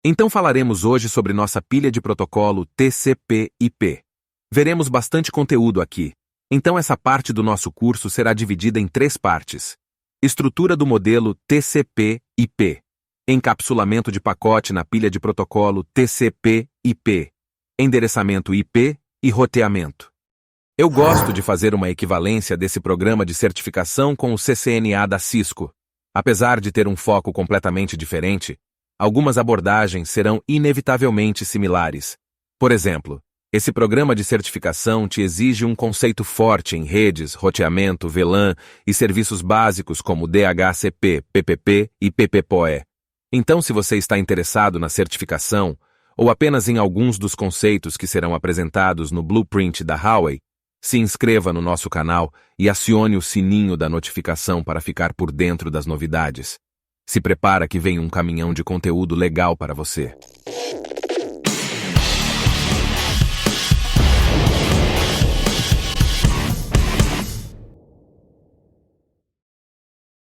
Então falaremos hoje sobre nossa pilha de protocolo TCP/IP. Veremos bastante conteúdo aqui. Então essa parte do nosso curso será dividida em 3 partes. Estrutura do modelo TCP/IP. Encapsulamento de pacote na pilha de protocolo TCP/IP. Endereçamento IP e roteamento. Eu gosto de fazer uma equivalência desse programa de certificação com o CCNA da Cisco. Apesar de ter um foco completamente diferente, algumas abordagens serão inevitavelmente similares. Por exemplo, esse programa de certificação te exige um conceito forte em redes, roteamento, VLAN e serviços básicos como DHCP, PPP e PPPoE. Então, se você está interessado na certificação, ou apenas em alguns dos conceitos que serão apresentados no Blueprint da Huawei, se inscreva no nosso canal e acione o sininho da notificação para ficar por dentro das novidades. Se prepara que vem um caminhão de conteúdo legal para você.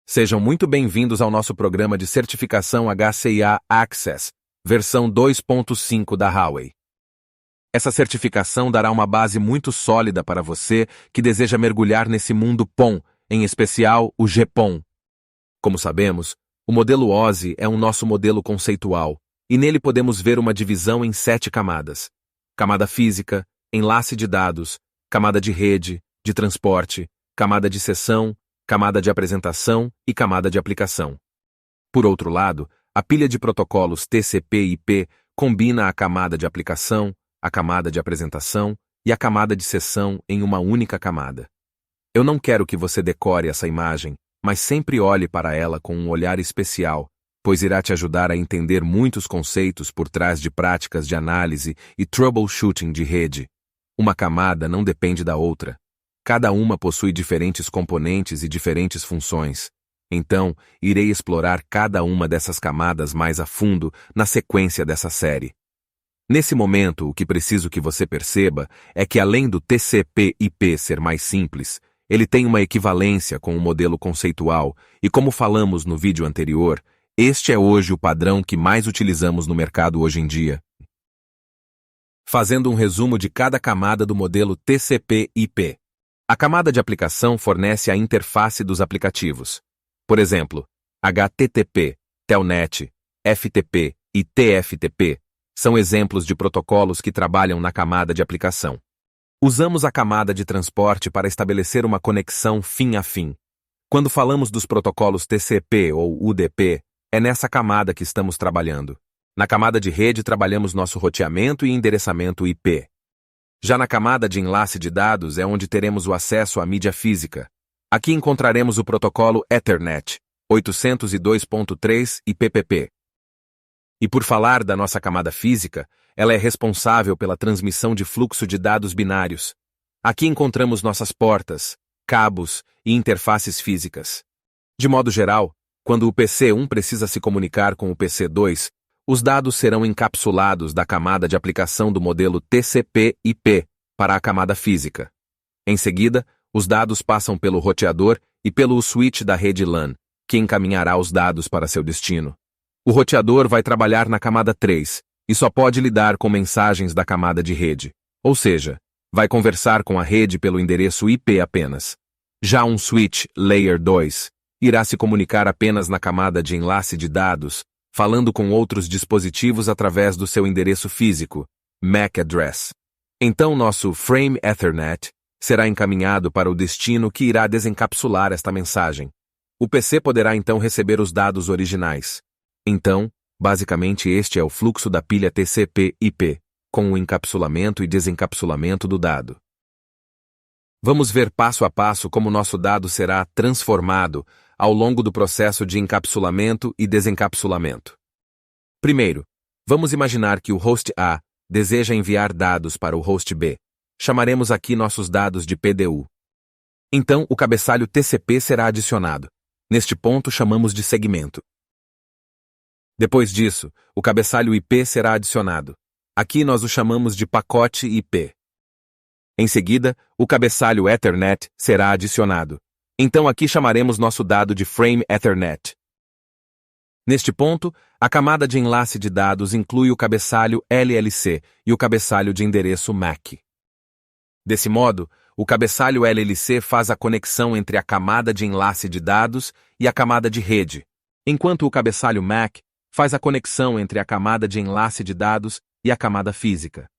Sejam muito bem-vindos ao nosso programa de certificação HCIA Access, versão 2.5 da Huawei. Essa certificação dará uma base muito sólida para você que deseja mergulhar nesse mundo PON, em especial o GPON. Como sabemos, o modelo OSI é um nosso modelo conceitual, e nele podemos ver uma divisão em 7 camadas. Camada física, enlace de dados, camada de rede, de transporte, camada de sessão, camada de apresentação e camada de aplicação. Por outro lado, a pilha de protocolos TCP/IP combina a camada de aplicação, a camada de apresentação e a camada de sessão em uma única camada. Eu não quero que você decore essa imagem, mas sempre olhe para ela com um olhar especial, pois irá te ajudar a entender muitos conceitos por trás de práticas de análise e troubleshooting de rede. Uma camada não depende da outra. Cada uma possui diferentes componentes e diferentes funções. Então, irei explorar cada uma dessas camadas mais a fundo na sequência dessa série. Nesse momento, o que preciso que você perceba é que além do TCP/IP ser mais simples, ele tem uma equivalência com o modelo conceitual e, como falamos no vídeo anterior, este é hoje o padrão que mais utilizamos no mercado hoje em dia. Fazendo um resumo de cada camada do modelo TCP/IP. A camada de aplicação fornece a interface dos aplicativos. Por exemplo, HTTP, Telnet, FTP e TFTP são exemplos de protocolos que trabalham na camada de aplicação. Usamos a camada de transporte para estabelecer uma conexão fim a fim. Quando falamos dos protocolos TCP ou UDP, é nessa camada que estamos trabalhando. Na camada de rede trabalhamos nosso roteamento e endereçamento IP. Já na camada de enlace de dados é onde teremos o acesso à mídia física. Aqui encontraremos o protocolo Ethernet, 802.3 e PPP. E por falar da nossa camada física, ela é responsável pela transmissão de fluxo de dados binários. Aqui encontramos nossas portas, cabos e interfaces físicas. De modo geral, quando o PC1 precisa se comunicar com o PC2, os dados serão encapsulados da camada de aplicação do modelo TCP/IP para a camada física. Em seguida, os dados passam pelo roteador e pelo switch da rede LAN, que encaminhará os dados para seu destino. O roteador vai trabalhar na camada 3 e só pode lidar com mensagens da camada de rede, ou seja, vai conversar com a rede pelo endereço IP apenas. Já um switch Layer 2 irá se comunicar apenas na camada de enlace de dados, falando com outros dispositivos através do seu endereço físico, MAC address. Então nosso Frame Ethernet será encaminhado para o destino que irá desencapsular esta mensagem. O PC poderá então receber os dados originais. Então, basicamente este é o fluxo da pilha TCP/IP, com o encapsulamento e desencapsulamento do dado. Vamos ver passo a passo como nosso dado será transformado ao longo do processo de encapsulamento e desencapsulamento. Primeiro, vamos imaginar que o host A deseja enviar dados para o host B. Chamaremos aqui nossos dados de PDU. Então, o cabeçalho TCP será adicionado. Neste ponto, chamamos de segmento. Depois disso, o cabeçalho IP será adicionado. Aqui nós o chamamos de pacote IP. Em seguida, o cabeçalho Ethernet será adicionado. Então aqui chamaremos nosso dado de Frame Ethernet. Neste ponto, a camada de enlace de dados inclui o cabeçalho LLC e o cabeçalho de endereço MAC. Desse modo, o cabeçalho LLC faz a conexão entre a camada de enlace de dados e a camada de rede, enquanto o cabeçalho MAC faz a conexão entre a camada de enlace de dados e a camada física.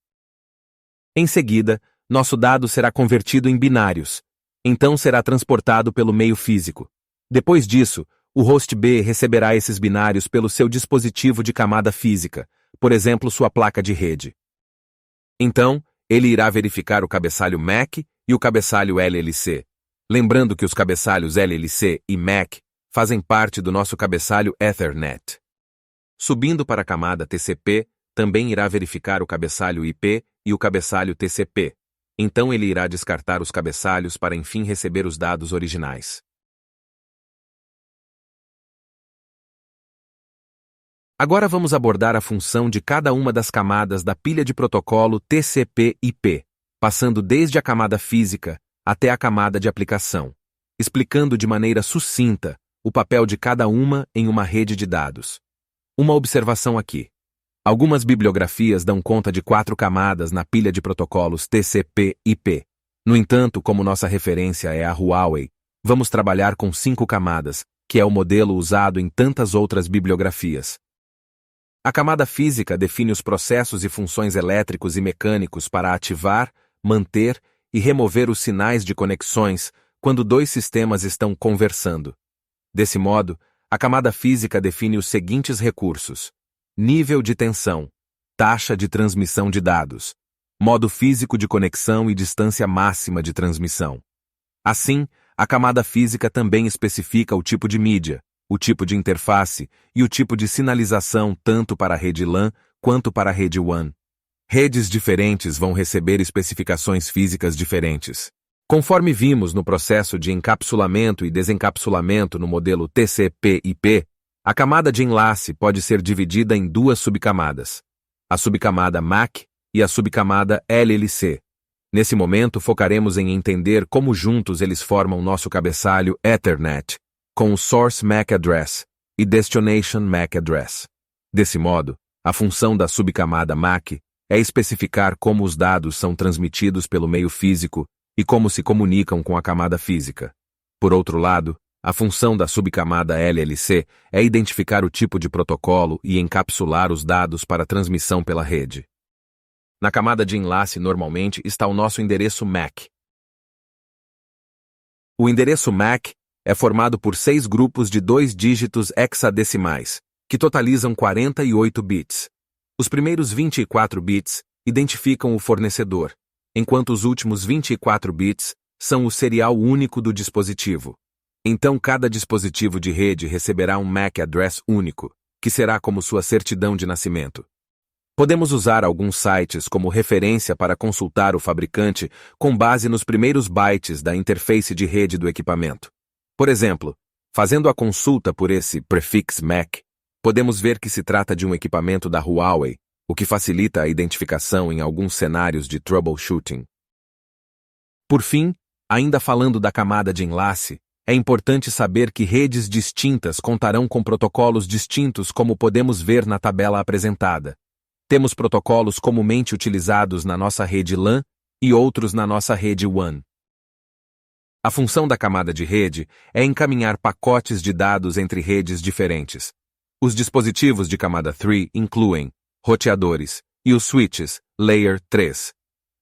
Em seguida, nosso dado será convertido em binários, então será transportado pelo meio físico. Depois disso, o host B receberá esses binários pelo seu dispositivo de camada física, por exemplo, sua placa de rede. Então, ele irá verificar o cabeçalho MAC e o cabeçalho LLC. Lembrando que os cabeçalhos LLC e MAC fazem parte do nosso cabeçalho Ethernet. Subindo para a camada TCP, também irá verificar o cabeçalho IP e o cabeçalho TCP. Então ele irá descartar os cabeçalhos para enfim receber os dados originais. Agora vamos abordar a função de cada uma das camadas da pilha de protocolo TCP/IP, passando desde a camada física até a camada de aplicação, explicando de maneira sucinta o papel de cada uma em uma rede de dados. Uma observação aqui. Algumas bibliografias dão conta de 4 camadas na pilha de protocolos TCP/IP. No entanto, como nossa referência é a Huawei, vamos trabalhar com 5 camadas, que é o modelo usado em tantas outras bibliografias. A camada física define os processos e funções elétricos e mecânicos para ativar, manter e remover os sinais de conexões quando dois sistemas estão conversando. Desse modo, a camada física define os seguintes recursos: nível de tensão, taxa de transmissão de dados, modo físico de conexão e distância máxima de transmissão. Assim, a camada física também especifica o tipo de mídia, o tipo de interface e o tipo de sinalização tanto para a rede LAN quanto para a rede WAN. Redes diferentes vão receber especificações físicas diferentes. Conforme vimos no processo de encapsulamento e desencapsulamento no modelo TCP/IP, a camada de enlace pode ser dividida em 2 subcamadas, a subcamada MAC e a subcamada LLC. Nesse momento, focaremos em entender como juntos eles formam nosso cabeçalho Ethernet, com o Source MAC Address e Destination MAC Address. Desse modo, a função da subcamada MAC é especificar como os dados são transmitidos pelo meio físico e como se comunicam com a camada física. Por outro lado, a função da subcamada LLC é identificar o tipo de protocolo e encapsular os dados para transmissão pela rede. Na camada de enlace, normalmente, está o nosso endereço MAC. O endereço MAC é formado por 6 grupos de 2 dígitos hexadecimais, que totalizam 48 bits. Os primeiros 24 bits identificam o fornecedor, enquanto os últimos 24 bits são o serial único do dispositivo. Então cada dispositivo de rede receberá um MAC address único, que será como sua certidão de nascimento. Podemos usar alguns sites como referência para consultar o fabricante com base nos primeiros bytes da interface de rede do equipamento. Por exemplo, fazendo a consulta por esse prefix MAC, podemos ver que se trata de um equipamento da Huawei, o que facilita a identificação em alguns cenários de troubleshooting. Por fim, ainda falando da camada de enlace, é importante saber que redes distintas contarão com protocolos distintos, como podemos ver na tabela apresentada. Temos protocolos comumente utilizados na nossa rede LAN e outros na nossa rede WAN. A função da camada de rede é encaminhar pacotes de dados entre redes diferentes. Os dispositivos de camada 3 incluem roteadores e os switches Layer 3.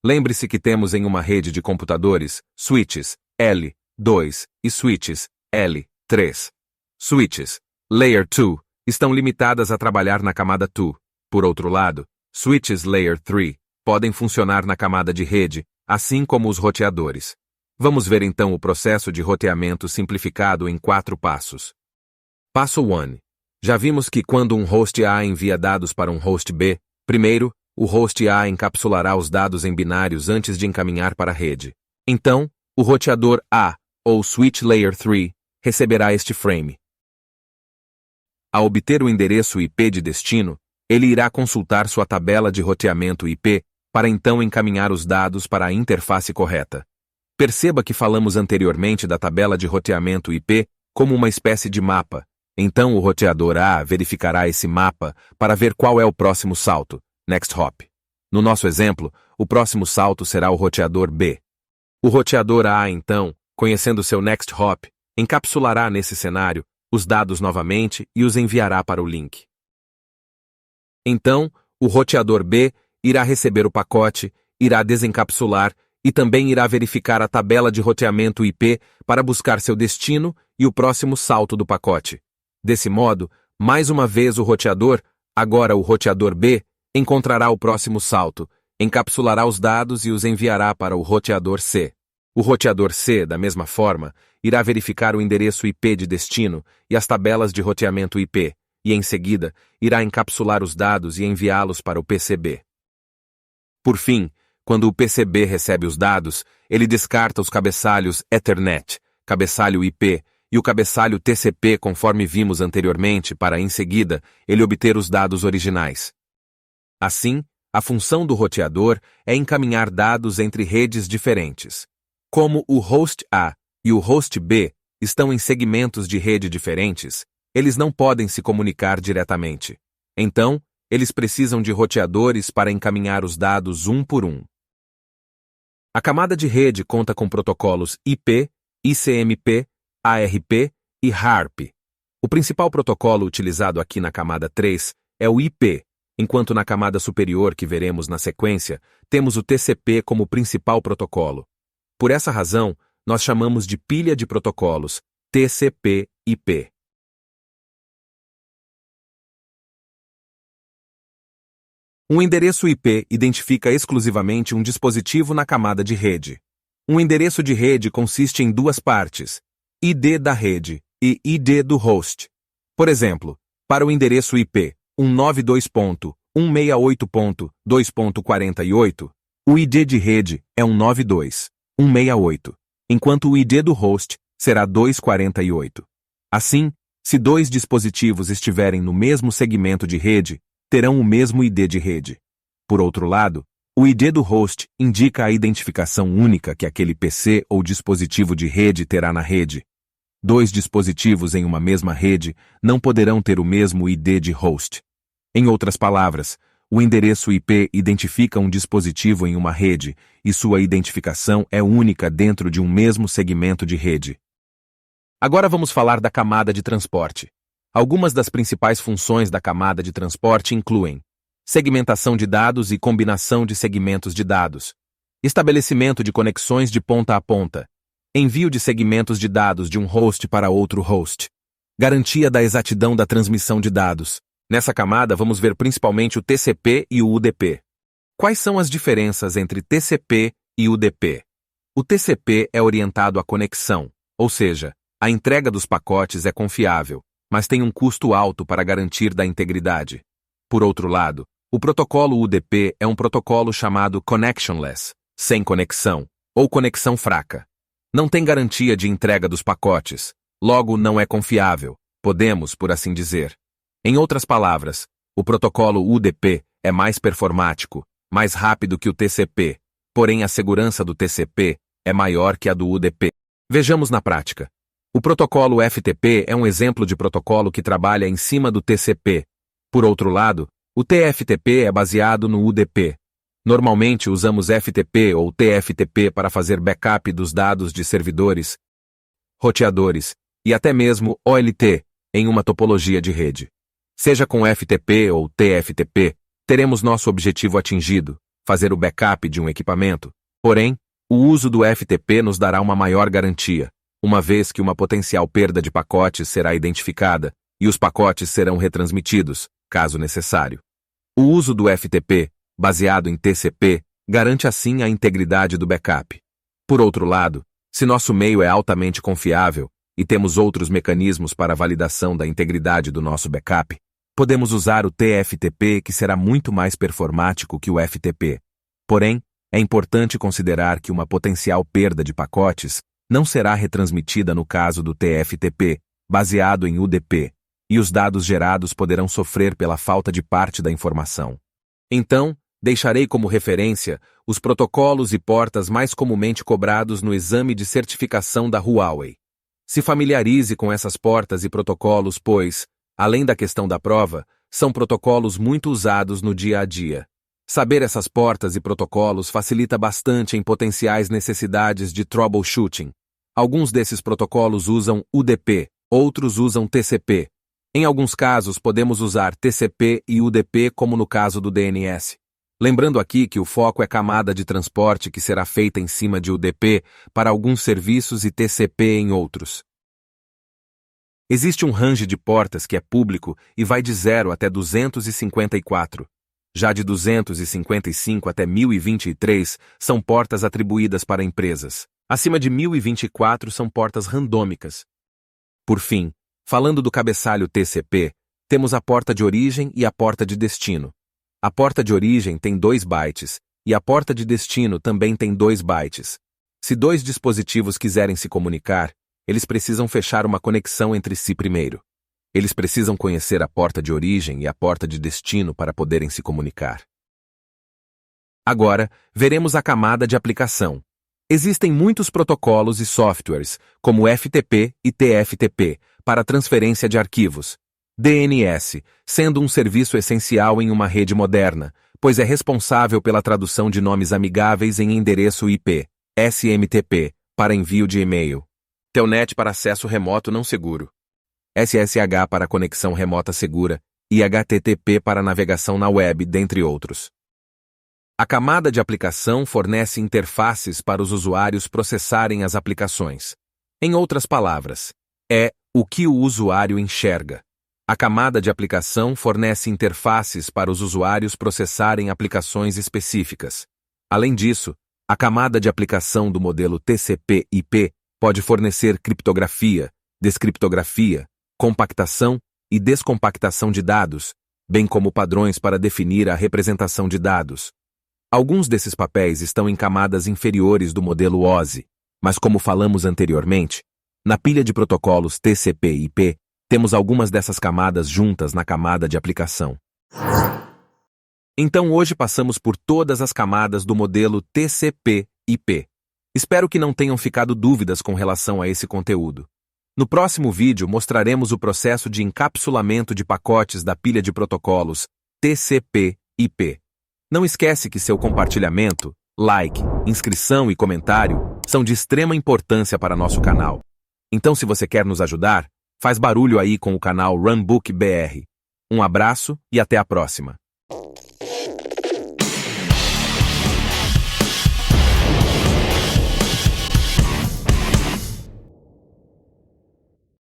Lembre-se que temos em uma rede de computadores switches L2 e switches L3. Switches Layer 2 estão limitadas a trabalhar na camada 2. Por outro lado, switches Layer 3 podem funcionar na camada de rede, assim como os roteadores. Vamos ver então o processo de roteamento simplificado em 4 passos. Passo 1. Já vimos que quando um host A envia dados para um host B, primeiro, o host A encapsulará os dados em binários antes de encaminhar para a rede. Então, o roteador A, ou switch Layer 3, receberá este frame. Ao obter o endereço IP de destino, ele irá consultar sua tabela de roteamento IP para então encaminhar os dados para a interface correta. Perceba que falamos anteriormente da tabela de roteamento IP como uma espécie de mapa, Então o roteador A verificará esse mapa para ver qual é o próximo salto, next hop. No nosso exemplo, o próximo salto será o roteador B. O roteador A, então, conhecendo seu next hop, encapsulará nesse cenário os dados novamente e os enviará para o link. Então, o roteador B irá receber o pacote, irá desencapsular e também irá verificar a tabela de roteamento IP para buscar seu destino e o próximo salto do pacote. Desse modo, mais uma vez o roteador, agora o roteador B, encontrará o próximo salto, encapsulará os dados e os enviará para o roteador C. O roteador C, da mesma forma, irá verificar o endereço IP de destino e as tabelas de roteamento IP, e em seguida, irá encapsular os dados e enviá-los para o PCB. Por fim, quando o PCB recebe os dados, ele descarta os cabeçalhos Ethernet, cabeçalho IP e o cabeçalho TCP conforme vimos anteriormente para, em seguida, ele obter os dados originais. Assim, a função do roteador é encaminhar dados entre redes diferentes. Como o host A e o host B estão em segmentos de rede diferentes, eles não podem se comunicar diretamente. Então, eles precisam de roteadores para encaminhar os dados um por um. A camada de rede conta com protocolos IP, ICMP, ARP e HARP. O principal protocolo utilizado aqui na camada 3 é o IP, enquanto na camada superior que veremos na sequência, temos o TCP como principal protocolo. Por essa razão, nós chamamos de pilha de protocolos, TCP/IP. Um endereço IP identifica exclusivamente um dispositivo na camada de rede. Um endereço de rede consiste em duas partes, ID da rede e ID do host. Por exemplo, para o endereço IP 192.168.2.48, o ID de rede é 192.168, enquanto o ID do host será 248. Assim, se dois dispositivos estiverem no mesmo segmento de rede, terão o mesmo ID de rede. Por outro lado, o ID do host indica a identificação única que aquele PC ou dispositivo de rede terá na rede. Dois dispositivos em uma mesma rede não poderão ter o mesmo ID de host. Em outras palavras, o endereço IP identifica um dispositivo em uma rede e sua identificação é única dentro de um mesmo segmento de rede. Agora vamos falar da camada de transporte. Algumas das principais funções da camada de transporte incluem segmentação de dados e combinação de segmentos de dados, estabelecimento de conexões de ponta a ponta, envio de segmentos de dados de um host para outro host, garantia da exatidão da transmissão de dados. Nessa camada vamos ver principalmente o TCP e o UDP. Quais são as diferenças entre TCP e UDP? O TCP é orientado à conexão, ou seja, a entrega dos pacotes é confiável, mas tem um custo alto para garantir da integridade. Por outro lado, o protocolo UDP é um protocolo chamado connectionless, sem conexão, ou conexão fraca. Não tem garantia de entrega dos pacotes, logo não é confiável, podemos, por assim dizer. Em outras palavras, o protocolo UDP é mais performático, mais rápido que o TCP, porém a segurança do TCP é maior que a do UDP. Vejamos na prática. O protocolo FTP é um exemplo de protocolo que trabalha em cima do TCP. Por outro lado, o TFTP é baseado no UDP. Normalmente usamos FTP ou TFTP para fazer backup dos dados de servidores, roteadores e até mesmo OLT em uma topologia de rede. Seja com FTP ou TFTP, teremos nosso objetivo atingido, fazer o backup de um equipamento. Porém, o uso do FTP nos dará uma maior garantia, uma vez que uma potencial perda de pacotes será identificada e os pacotes serão retransmitidos, caso necessário. O uso do FTP, baseado em TCP, garante assim a integridade do backup. Por outro lado, se nosso meio é altamente confiável e temos outros mecanismos para a validação da integridade do nosso backup, podemos usar o TFTP, que será muito mais performático que o FTP. Porém, é importante considerar que uma potencial perda de pacotes não será retransmitida no caso do TFTP, baseado em UDP, e os dados gerados poderão sofrer pela falta de parte da informação. Então, deixarei como referência os protocolos e portas mais comumente cobrados no exame de certificação da Huawei. Se familiarize com essas portas e protocolos, pois, além da questão da prova, são protocolos muito usados no dia a dia. Saber essas portas e protocolos facilita bastante em potenciais necessidades de troubleshooting. Alguns desses protocolos usam UDP, outros usam TCP. Em alguns casos, podemos usar TCP e UDP, como no caso do DNS. Lembrando aqui que o foco é camada de transporte que será feita em cima de UDP para alguns serviços e TCP em outros. Existe um range de portas que é público e vai de 0 até 254. Já de 255 até 1023 são portas atribuídas para empresas. Acima de 1024 são portas randômicas. Por fim, falando do cabeçalho TCP, temos a porta de origem e a porta de destino. A porta de origem tem 2 bytes, e a porta de destino também tem 2 bytes. Se dois dispositivos quiserem se comunicar, eles precisam fechar uma conexão entre si primeiro. Eles precisam conhecer a porta de origem e a porta de destino para poderem se comunicar. Agora, veremos a camada de aplicação. Existem muitos protocolos e softwares, como FTP e TFTP, para transferência de arquivos. DNS, sendo um serviço essencial em uma rede moderna, pois é responsável pela tradução de nomes amigáveis em endereço IP. SMTP, para envio de e-mail. Telnet para acesso remoto não seguro. SSH para conexão remota segura e HTTP para navegação na web, dentre outros. A camada de aplicação fornece interfaces para os usuários processarem as aplicações. Em outras palavras, é o que o usuário enxerga. A camada de aplicação fornece interfaces para os usuários processarem aplicações específicas. Além disso, a camada de aplicação do modelo TCP/IP pode fornecer criptografia, descriptografia, compactação e descompactação de dados, bem como padrões para definir a representação de dados. Alguns desses papéis estão em camadas inferiores do modelo OSI, mas como falamos anteriormente, na pilha de protocolos TCP/IP, temos algumas dessas camadas juntas na camada de aplicação. Então hoje passamos por todas as camadas do modelo TCP/IP. Espero que não tenham ficado dúvidas com relação a esse conteúdo. No próximo vídeo mostraremos o processo de encapsulamento de pacotes da pilha de protocolos TCP/IP. Não esquece que seu compartilhamento, like, inscrição e comentário são de extrema importância para nosso canal. Então, se você quer nos ajudar, faz barulho aí com o canal Runbook BR. Um abraço e até a próxima.